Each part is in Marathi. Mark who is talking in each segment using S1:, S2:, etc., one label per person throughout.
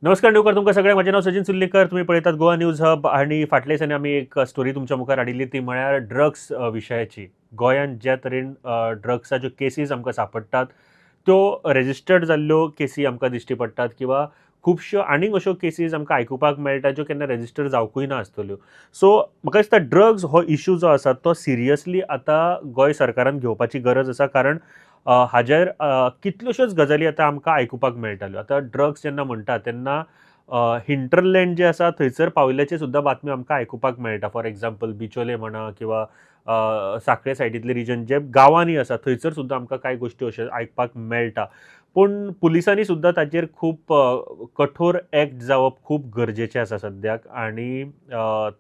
S1: नमस्कार न्यूकर तुमकां सगळ्यांक म्हजें नांव सचिन सुर्लेकर. तुम्ही पळयतात गोवा न्यूज हब आणि फाटल्या दिसांनी आमी एक स्टोरी तुमच्या मुखार हाडिल्ली ती म्हळ्यार ड्रग्स विशयाची. गोंयांत ज्या तरेन ड्रग्साच्यो केसीस आमकां सांपडटात त्यो रेजिस्टर्ड जाल्ल्यो केसी आमकां दिश्टी पडटात किंवा खुबश्यो आनीक अश्यो केसीस आमकां आयकुपाक मेळटा ज्यो केन्ना रेजिस्टर जावंकूय ना आसतल्यो. सो म्हाका दिसता ड्रग्स हो इश्यू जो आसा तो सिरियसली आतां गोंय सरकारान घेवपाची गरज आसा. कारण हाजेर कितल्योश्योच गजाली आतां आमकां आयकुपाक मेळटाल्यो. आतां ड्रग्स जेन्ना म्हणटा तेन्ना हिंटरलँड जे आसा थंयसर पाविल्ल्याचे सुद्दां बातम्यो आमकां आयकुपाक मेळटा. फॉर एग्जांपल बिचोले म्हणा किंवा सांखळे सायडींतले रिजन जे गांवांनी आसा थंयसर सुद्दां आमकां कांय गोश्टी अश्यो आयकपाक मेळटा. पूण पुलिसांनी सुद्दां ताचेर खूब कठोर एक्ट जावप खूब गरजेचें आसा सद्याक आनी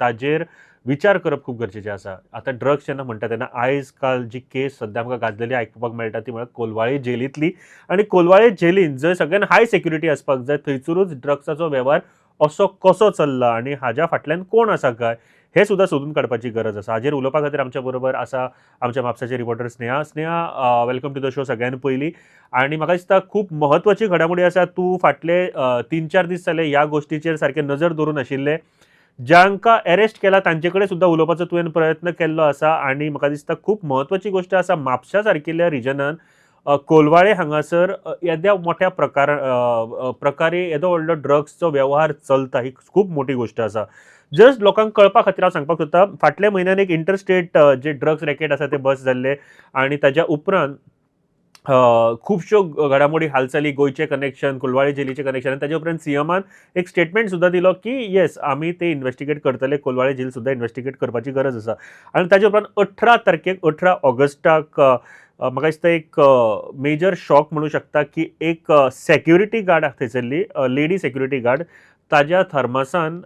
S1: ताचेर विचार करप खूब गरजेचें आसा. आतां ड्रग्स जेन्ना म्हणटा तेन्ना आयज काल जी केस सद्या आमकां गाजलेली आयकुपाक मेळटा ती म्हळ्यार कोलवाळे जेलींतली. आनी कोलवाळे जेलीन जंय सगळ्यान हाय सेक्युरिटी आसपाक जाय थंयसरूच ड्रग्साचो वेव्हार असो कसो चल्ला आनी हाज्या फाटल्यान कोण आसा काय हें सुद्दां सोदून काडपाची गरज आसा. हाजेर उलोवपा खातीर आमच्या बरोबर आसा आमच्या म्हापसाचे reporter Sneha. Welcome to the show सगळ्यान पयलीं. आनी म्हाका दिसता खूब म्हत्वाची घडामोडी आसा. तूं फाटले 3-4 दीस जाले ह्या गोश्टीचेर सारकें नजर दवरून आशिल्लें. ज्यांका अरेस्ट केला तांचे कडेन सुद्दां उलोवपाचो तुवें प्रयत्न केल्लो आसा आनी म्हाका दिसता खूब म्हत्वाची गोश्ट आसा म्हापशा सारकिल्ल्या रिजनान कोलवाळे हांगासर येद्या मोठ्या प्रकारे येदो व्हडलो ड्रग्सचो वेव्हार चलता ही खूब मोठी गोश्ट आसा. जस्ट लोकांक कळपा खातीर हांव सांगपाक सोदतां फाटल्या म्हयन्यान एक इंटरस्टेट जे ड्रग्स रॅकेट आसा ते बस जाल्ले आनी ताच्या उपरांत खुबश्यो घडामोडी हालचाली गोंयचे कनेक्शन कोलवाळे जेलीचे कनेक्शन आनी ताचे उपरांत सीएमान एक स्टेटमेंट सुद्दां दिलो की येस आमी ते इन्व्हेस्टिगेट करतले. कोलवाळे जेल सुद्दां इन्व्हेस्टिगेट करपाची गरज आसा. आनी ताचे उपरांत 18 तारखेक 18 ऑगस्टाक म्हाका दिसता एक मेजर शॉक म्हणू शकता की एक सेक्युरिटी गार्ड थंयसरली लेडी सेक्युरिटी गार्ड ताज्या थर्मासान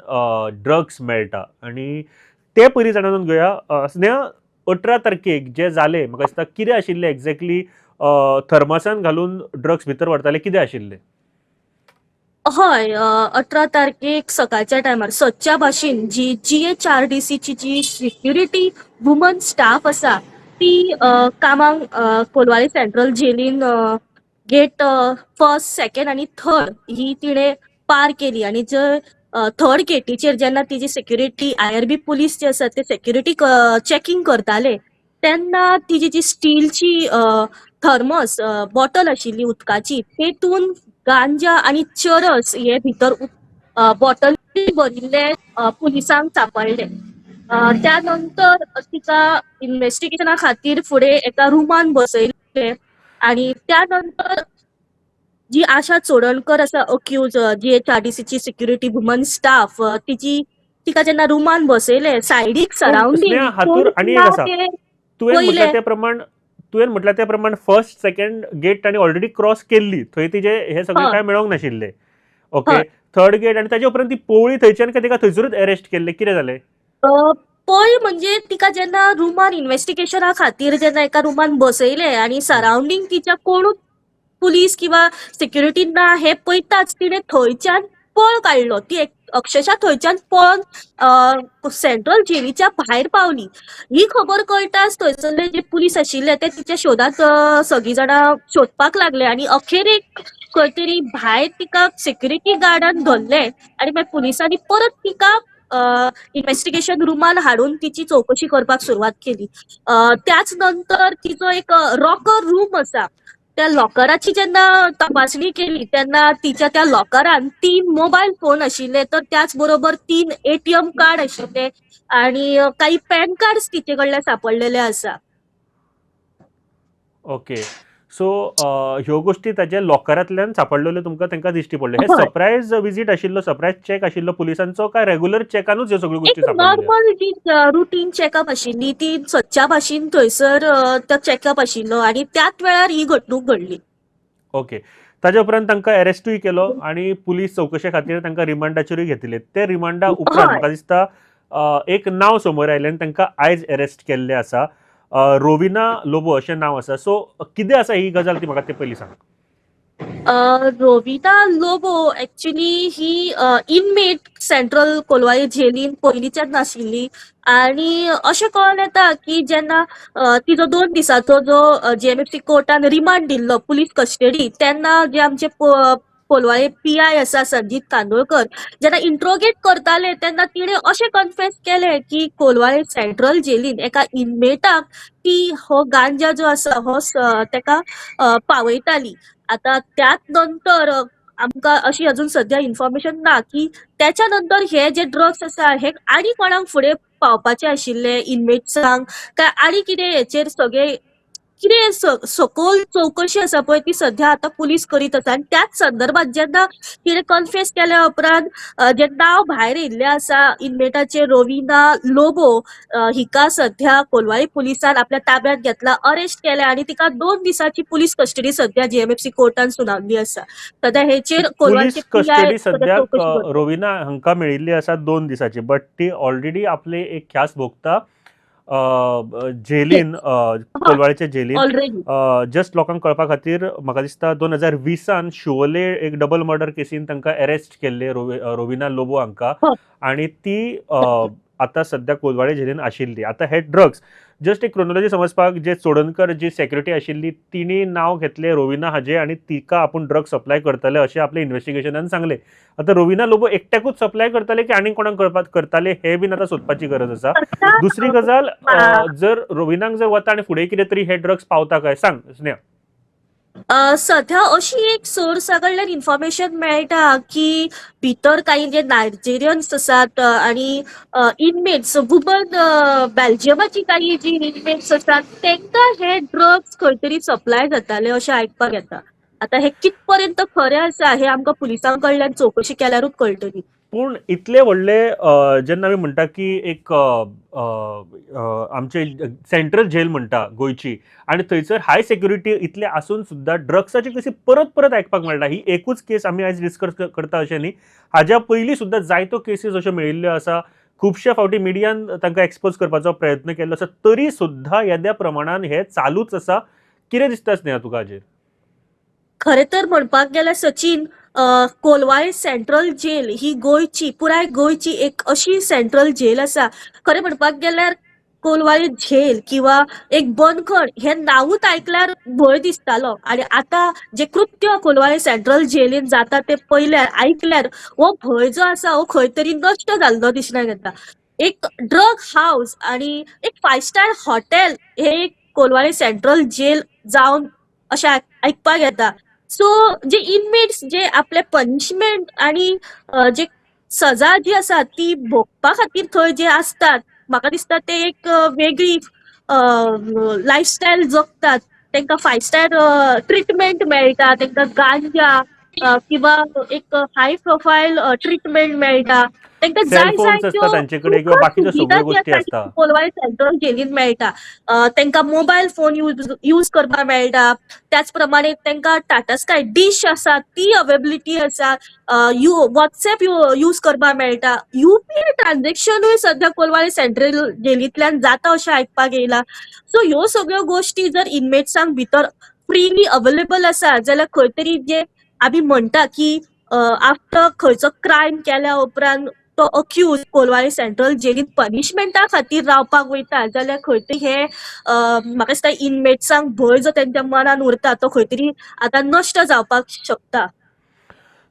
S1: ड्रग्स मेळटा. आनी ते पयलीं जाणून घेवया स्नेहा 18 तारखेक जे जाले म्हाका दिसता कितें आशिल्लें एक्झॅक्टली थर्मासान घालून ड्रग्स भितर व्हरताले कितें आशिल्लें?
S2: हय 18 तारखेक सकाळच्या टायमार सदच्या भाशेन जी GHRDCची जी सिक्युरिटी वुमन स्टाफ आसा ती कामाक Colvale central Jelin get first second आनी थर्ड ही तिणे पार केली आनी जर थर्ड गेटीचेर जेन्ना तिची सेक्युरिटी IRB पुलीस जे आसा ते सेक्युरिटी चेकिंग करताले तेन्ना तिची जी स्टीलची थर्मस बॉटल आशिल्ली उदकाची तेतून गांजा आणि चरस हे भितर बॉटल भरिल्ले पुलिसांक सापडले. त्यानंतर तिका इन्व्हेस्टिगेशना खातीर फुडें एका रुमान बसयले आणि त्यानंतर जी आशा चोडणकर आसा अक्यूज GHRDCची सिक्युरिटी वुमन स्टाफ तिका जेन्ना रुमान बसयले सायडीक
S1: स्नेहा हातूर आनी एक आसा तुवें म्हटल्या त्या प्रमाण त्या प्रमाण फर्स्ट सेकंड गेट ताणी ऑलरेडी क्रॉस केल्ली थंय तिजे हे सगळें काय मेळोंक नाशिल्लें. ओके थर्ड गेट आनी ताचे उपरांत ती पोवळी थंयच्यान काय तिका थंयसरूच अरेस्ट केल्ले कितें जालें?
S2: पळय म्हणजे तिका जेन्ना रुमान इन्व्हेस्टिगेशना खातीर जेन्ना एका रुमान बसयले आणि सराउंडिंग तिच्या कोणूच पुलीस किंवा सिक्युरिटी ना हे पळयताच तिणे थंयच्यान पळ काडलो. ती अक्षरशः थंयच्यान पळोवन सेंट्रल जेलीच्या भायर पावली. ही खबर कळटाच थंयसरले जे पुलीस आशिल्ले ते तिच्या शोधात सगळीं जाणां सोदपाक लागले आणि अखेरेक खंय तरी भायर तिका सेक्युरिटी गार्डान धरले आणि मागीर पुलिसांनी परत तिका इन्व्हेस्टिगेशन रुमान हाडून तिची चौकशी करपाक सुरवात केली. त्याच नंतर तिचो एक लॉकर रूम आसा त्या लॉकराची जेन्ना तपासणी केली तेन्ना तिच्या त्या लॉकरान 3 मोबाईल फोन आशिल्ले तर त्याच बरोबर 3 ATM कार्ड आशिल्ले आणि काही पॅन कार्ड्स तिचे कडल्यान सापडलेले आसा.
S1: ओके सो ह्यो गोश्टी ताच्या लॉकरांतल्यान सापडलेल्यो तुमकां तांकां दिश्टी पडल्यो. हे सरप्रायज विजीट आशिल्लो सरप्रायज चेक आशिल्लो पुलिसांचो काय रेग्युलर चेकानूच ह्यो सगळ्यो गोश्टी सापडल्यो?
S2: नॉर्मल जी रुटीन चेकअप आशिल्ली ती सदच्या भाशेन थंयसर तो चेकअप आशिल्लो आणि त्याच वेळार ही घडणूक घडली.
S1: ओके ताच्या उपरांत तांकां अरेस्टूय केलो आणि पुलीस चौकशे खातीर तांकां रिमांडाचेरूय घेतिले. ते रिमांडा उपरांत म्हाका दिसता एक नांव समोर आयलें आनी तांकां आयज अरेस्ट केल्ले आसा. रोविना लोबो अशें नांव आसा. सो कितें आसा ही गजाल ती म्हाका ते पयलीं सांग.
S2: रोविना लोबो एक्चुअली ही इनमेट सेंट्रल कोलवाळे जेलीन पयलींच्यान नाशिल्ली आणि अशें कळोन येता की जेन्ना तिजो 2 दिसाचो जो GMFC कोर्टान रिमांड दिल्लो पुलीस कस्टडी तेन्ना जे आमचे कोलवाळे पीआय आसा संजीत कांदोळकर जेन्ना इंट्रोगेट करताले तेन्ना तिणे अशें कन्फेस केलें की कोलवाळे सेंट्रल जेलीन एका इनमेटाक ती हो गांजा जो आसा हो तेका पावयताली. आतां त्याच नंतर आमकां अशी अजून सध्या इन्फॉर्मेशन ना की त्याच्या नंतर हे जे ड्रग्स आसा हे आनी कोणाक फुडें पावपाचे आशिल्ले इनमेट्सांक काय आनी कितें हेचेर सगळे कितें सखोल चौकशी आसा पळय ती सध्या आतां पुलीस करीत आसा आनी त्याच संदर्भात जेन्ना तिणें कन्फेस केल्या उपरांत जे नांव भायर येयल्लें आसा इनमेटाचे रोविना लोबो हिका सध्या कोलवाळे पुलिसान आपल्या ताब्यांत घेतला, अरेस्ट केल्या आनी तिका 2 दिसाची पुलीस कस्टडी सध्या जीएमएफसी कोर्टान सुनावली आसा. सध्या हेचेर कोलवाळचे
S1: पुलीस
S2: पीआय
S1: कस्टडी
S2: सध्या
S1: सद्याक
S2: चौकशी करता.
S1: रोविना हांकां मेळिल्ली आसा 2 दिसाची, बट ती ऑलरेडी आपले एक ख्यास भोगता जेलीन,
S2: हय,
S1: कोलवाळेच्या जेलीन.
S2: ऑलरेडी.
S1: जस्ट लोकांक कळपा खातीर म्हाका दिसता 2020 शिवोले एक डबल मर्डर केसीन तांकां अरेस्ट केल्ले रोविना लोबो हांकां,
S2: हय.
S1: आनी ती आतां सध्या कोलवाळे जेलीन आशिल्ली. आतां हे ड्रग्स जस्ट एक क्रोनॉलॉजी समजपाक, जे चोडणकर जी सेक्युरिटी आशिल्ली तिणी नांव घेतलें रोविना हाजें आनी तिका आपूण ड्रग्स सप्लाय करतले अशें आपल्या इन्व्हेस्टिगेशनान सांगलें. आतां रोविना लोबो एकट्याकूच सप्लाय करताले की आनी कोणाक करताले हे बीन आतां सोदपाची गरज आसा. दुसरी गजाल, जर रोविनाक जर वता आनी फुडें कितें तरी हे ड्रग्स पावता काय, सांग स्नेहा.
S2: सध्या अशी एक सोर्सा कडल्यान इन्फॉर्मेशन मेळटा की भितर काही जे नायजेरियन्स आसात आनी इनमेट्स वुमन बेल्जियमाची काही जी इनमेट्स आसात तांकां हे ड्रग्स खंय तरी सप्लाय जाताले अशें आयकपाक येता. आतां हे कितपर्यंत खरें आसा हे आमकां पुलिसां कडल्यान चौकशी केल्यारूच कळटली.
S1: पूण इतले व्हडले जेन्ना आमी म्हणटा की एक आमचे सेंट्रल जेल म्हणटा गोंयची, आनी थंयसर हाय सेक्युरिटी इतले आसून सुद्दां ड्रग्साची कशी परत परत आयकपाक मेळटा. ही एकूच केस आमी आयज डिस्कस करता अशें न्ही, हाज्या पयलीं सुद्दां जायत्यो केसीस अश्यो मेळिल्ल्यो आसा. खुबशे फावटी मिडियान तांकां एक्सपोज करपाचो प्रयत्न केल्लो आसा, तरी सुद्दां येद्या प्रमाणान हे चालूच आसा. कितें दिसता स्नेहा तुका हाजेर?
S2: खरें तर म्हणपाक गेल्यार सचिन, कोलवाळे सेंट्रल जेल ही गोंयची पुराय गोंयची एक अशी सेंट्रल जेल आसा. खरें म्हणपाक गेल्यार कोलवाळे जेल किंवा एक बंदखण हे नांवूच आयकल्यार भंय दिसतालो आनी आतां जे कृत्य कोलवाळे सेंट्रल जेलीन जाता ते पयल्यार आयकल्यार हो भंय जो आसा हो खंय तरी नश्ट जाल्लो दिसण्याक येता. एक ड्रग हाऊस आनी एक 5 स्टार हॉटेल हे एक कोलवाळे सेंट्रल जेल जावन अशें आयकपाक येता. सो जे इनमेट्स जे आपले पनिशमेंट आनी जे सजा जी आसा ती भोगपा खातीर थंय जे आसतात, म्हाका दिसता ते एक वेगळी लायफस्टायल जगतात. तांकां 5 स्टार ट्रिटमेंट मेळटा, तांकां गांजा किंवा एक हाय प्रोफायल ट्रिटमेंट मेळटा. तांकां
S1: सेल
S2: जाय
S1: फोन्स
S2: जाय
S1: आसता तांचे कडेन किंवा बाकीच्यो
S2: सुविधा
S1: सगळ्यो
S2: जी
S1: गोश्टी
S2: आसा
S1: आसता.
S2: ती कोलवाळे सेंट्रल जेलीन मेळटा. तांकां मोबायल फोन यूज करपाक मेळटा. त्याच प्रमाणे तांकां टाटा स्काय डिश आसा ती अवेबिलिटी आसा. व्हॉट्सएप यूज करपाक मेळटा. युपीआय ट्रान्झॅक्शनूय सध्या कोलवाळे सेंट्रल जेलींतल्यान जाता अशें आयकपाक येयला. सो ह्यो सगळ्यो गोश्टी जर इनमेट्सांक भितर फ्रीली अवेलेबल आसा जाल्यार खंय तरी जे आमी म्हणटा की आफ्टर खंयचो क्रायम केल्या उपरांत तो अक्यूज कोलवाळे सेंट्रल जेलींत पनिशमेंटा खातीर रावपाक वयता जाल्यार खंय तरी हे म्हाका दिसता इनमेट्सांक भंय जो तेंच्या मनान उरता तो खंय तरी आतां नश्ट जावपाक शकता.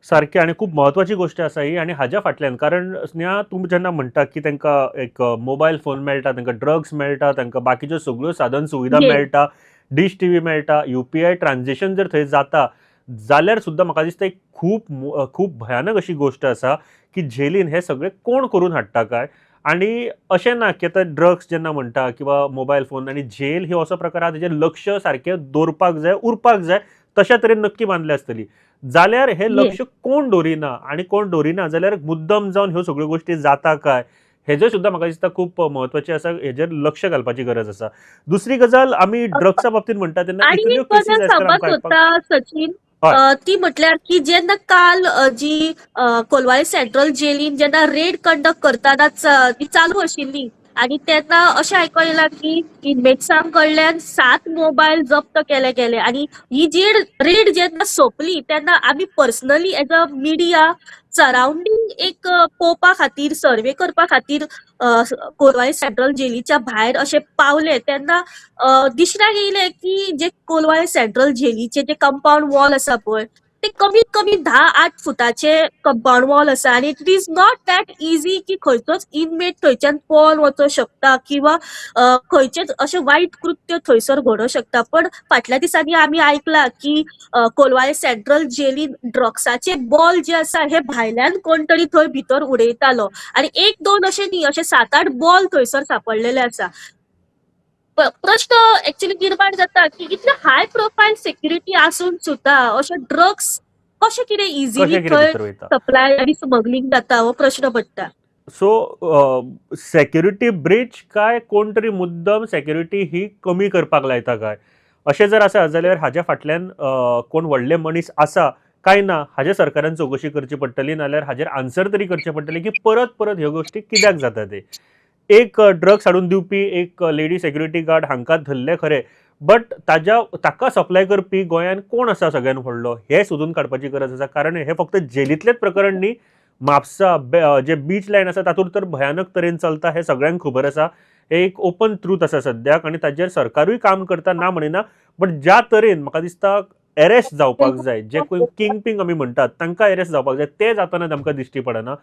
S1: सारकें, आनी खूब म्हत्वाची गोश्ट आसा ही. आनी हाज्या फाटल्यान, कारण स्नेहा तूं जेन्ना म्हणटा की तांकां एक मोबायल फोन मेळटा, तांकां ड्रग्स मेळटा, तांकां बाकीच्यो सगळ्यो साधन सुविधा
S2: Yes.
S1: मेळटा, डिश टीव्ही मेळटा, युपीआय ट्रान्झॅक्शन जर थंय जाता जाल्यार सुद्दां म्हाका दिसता एक खूब भयानक अशी गोश्ट आसा की जेलीन हे सगळे कोण करून हाडटा काय. आनी अशें ना की आतां ड्रग्स जेन्ना म्हणटा किंवा मोबायल फोन आनी जेल ही असो प्रकार आहा तेजेर लक्ष सारकें दवरपाक जाय, उरपाक जाय, तशा तरेन नक्की बांदले आसतली. जाल्यार हे लक्ष कोण दवरिना, आनी कोण दवरिना जाल्यार मुद्दम जावन ह्यो सगळ्यो गोश्टी जाता काय हेजेर सुद्दां म्हाका दिसता खूब म्हत्वाचें आसा. हेजेर लक्ष घालपाची गरज आसा. दुसरी गजाल, आमी ड्रग्सा बाबतींत म्हणटा तेन्ना
S2: आनी
S1: इतल्यो
S2: एक
S1: केसीस
S2: गजाल
S1: आसतात
S2: सांगपाक
S1: आमकां आयकपाक.
S2: सोदता सचिन, ती म्हटल्यार की जेन्ना काल जी कोलवाळे सेंट्रल जेलीन जेन्ना रेड कंडक्ट करतानाच ती चालू आशिल्ली आनी तेन्ना अशें आयकूंक येयलां की इनमेट्सां कडल्यान 7 मोबायल जप्त केले गेले आनी ही जी रेड जेन्ना सोंपली तेन्ना आमी personally as a media surrounding एक पळोवपा खातीर सर्वे करपा खातीर कोलवाळे सेंट्रल जेलीच्या भायर अशें पावले तेन्ना दिसण्याक येयलें की जे कोलवाळे सेंट्रल जेलीचे जे कंपाऊंड वॉल आसा पळय ते कमीत कमी 10-8 फुटाचे कंपाऊंड वॉल आसा आनी it is not that easy की खंयचोच इनमेट थंयच्यान पळोवन वचूंक शकता किंवा खंयचेच अशें वायट कृत्य थंयसर घडोवंक शकता. पण फाटल्या दिसांनी आमी आयकलां की कोलवाळे सेंट्रल जेलीन ड्रग्साचे बॉल जे आसा हे भायल्यान कोण तरी थंय भितर उडयतालो आनी 1-2 अशे न्ही, अशे 7-8 बॉल थंयसर सांपडलेले आसा. प्रश्न एक्चुअली निर्माण जाता की इतले हाय प्रोफायल सेक्युरिटी आसून सुद्धा अशे ड्रग्स कशे कितें इझिली
S1: कशें कितें
S2: थंय
S1: भितर वयता.
S2: सप्लाय आनी स्मगलिंग जाता हो प्रश्न पडटा.
S1: सो सेक्युरिटी ब्रीच काय कोण तरी मुद्दम सेक्युरिटी ही कमी करपाक लायता काय, अशें जर आसा जाल्यार हाज्या फाटल्यान कोण व्हडले मनीस आसा काय ना हाज्या सरकारान चवकशी करची पडटली, नाल्यार हाजेर आन्सर तरी करचें पडटलें की परत परत ह्यो गोश्टी कित्याक जाता ते. एक ड्रग्स हाडून दिवपी एक लेडी सेक्युरिटी गार्ड हांकां धरले खरे, बट ताका सप्लाय करपी गोंयान कोण आसा सगळ्यान व्हडलो हें सोदून काडपाची गरज आसा. कारण हें फक्त जेलींतलेंच प्रकरण न्ही, म्हापसा जे बीच लायन आसा तातूंत तर भयानक तरेन चलता हें सगळ्यांक खबर आसा. हे एक ओपन ट्रूथ आसा सद्याक आनी ताजेर सरकारूय काम करता ना म्हणिना, बट ज्या तरेन म्हाका दिसता अरेस्ट जावपाक जाय, जे किंग पिंग आमी म्हणटात तांकां अरेस्ट जावपाक जाय, ते जाताना आमकां दिश्टी पडना.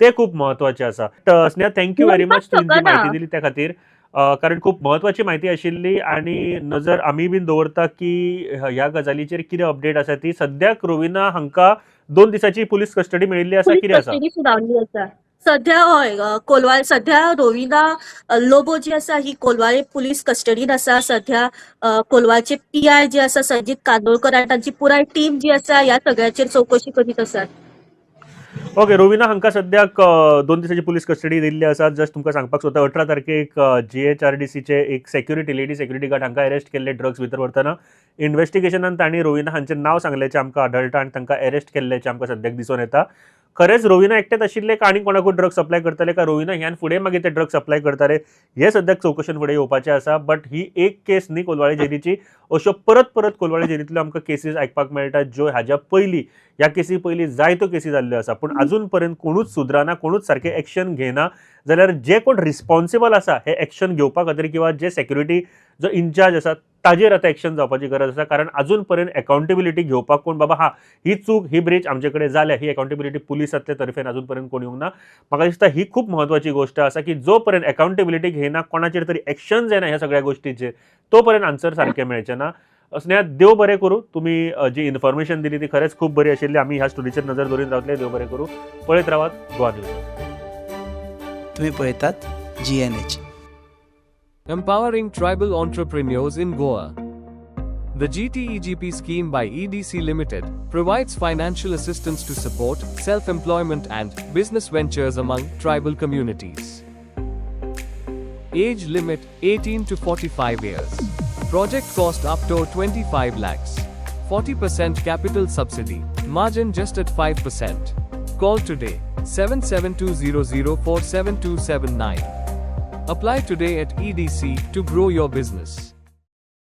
S1: ते खूप महत्वाचे आसा. स्नेहा, थँक्यू व्हेरी मच तुवें जी म्हायती दिली त्या खातीर, कारण खूप महत्वाची म्हायती आशिल्ली आनी नजर आमी बीन दवरता की ह्या गजालीचेर कितें अपडेट आसा ती. सद्याक रोविना हांकां 2 दिसाची पुलीस कस्टडी मेळिल्ली आसा, कितें आसा?
S2: कस्टडी सुनावली आसा सध्या. हय, कोलवाळे सध्या रोविना लोबो जी आसा ही कोलवाळे पुलीस कस्टडीन आसा सध्या. कोलवाळचे PI जे आसा संजीत कांदोळकर आनी तांची पुराय टीम जी आसा ह्या सगळ्याचेर चवकशी करीत आसात.
S1: ओके, रोविना हांकां सद्याक 2 दिसाची पुलीस कस्टडी दिल्ली आसा. जस्ट तुमकां सांगपाक सोदता 18 तारखेक GHRDCचे एक लेडी सेक्युरिटी गार्ड हांकां अरेस्ट केल्ले ड्रग्स भितर व्हरतना. इन्व्हेस्टिगेशनान तांणी रोविना हांचें नांव सांगल्याचें आमकां आढळटा आनी तांकां अरेस्ट केल्ल्याचें आमकां सद्याक दिसून येता. खरेंच रोविना एकटेच आशिल्ले का आनी कोणाकूय ड्रग्स सप्लाय करताले, का रोविना ह्यान फुडें मागीर ते ड्रग्स सप्लाय करताले, हे सद्याक चवकशेन फुडें येवपाचें आसा. बट ही एक केस न्ही कोलवाळे जेलीची, अश्यो परत परत कोलवाळे जेलींतल्यो आमकां केसीस आयकपाक मेळटात ज्यो हाज्या पयलीं, ह्या केसी पयलीं जायत्यो केसी जाल्ल्यो आसा, पूण अजून पर्यंत कोणूच सुदराना, कोणूच सारकें एक्शन घेना. जाल्यार जे कोण रिस्पॉन्सिबल आसा हे एक्शन घेवपा खातीर किंवा जे सेक्युरिटी जो इन्चार्ज आसा ताजेर आतां एक्शन जावपाची गरज आसा. कारण अजून पर्यंत अकाउंटेबिलिटी घेवपाक कोण बाबा हा ही चूक ही ब्रीच आमचे कडेन जाल्या, ही अकाउंटेबिलिटी पुलिसांतल्या तर्फेन अजून पर्यंत कोण येवंक ना. म्हाका दिसता ही खूप महत्वाची गोष्ट आसा की जो पर्यंत अकाउंटेबिलिटी घेयना, कोणाचेर तरी एक्शन जायना ह्या सगळ्या गोश्टीचेर, तो पर्यंत आन्सर सारकें मेळचें ना. स्नेहा, देव बरें करूं. तुम्ही जी इन्फॉर्मेशन दिली ती खरेंच खूप बरी आशिल्ली. आमी ह्या स्टोरीचेर नजर दवरीत रावतले. देव बरें करूं. पळयत रावात गोवा न्यूज.
S3: तुम्ही पळयतात GNH.
S4: Empowering tribal entrepreneurs in Goa. The GTEGP scheme by EDC Limited provides financial assistance to support self-employment and business ventures among tribal communities. Age limit 18 to 45 years. Project cost up to 25 lakhs. 40% capital subsidy. Margin just at 5%. Call today 7720047279. Apply today at EDC to grow your business.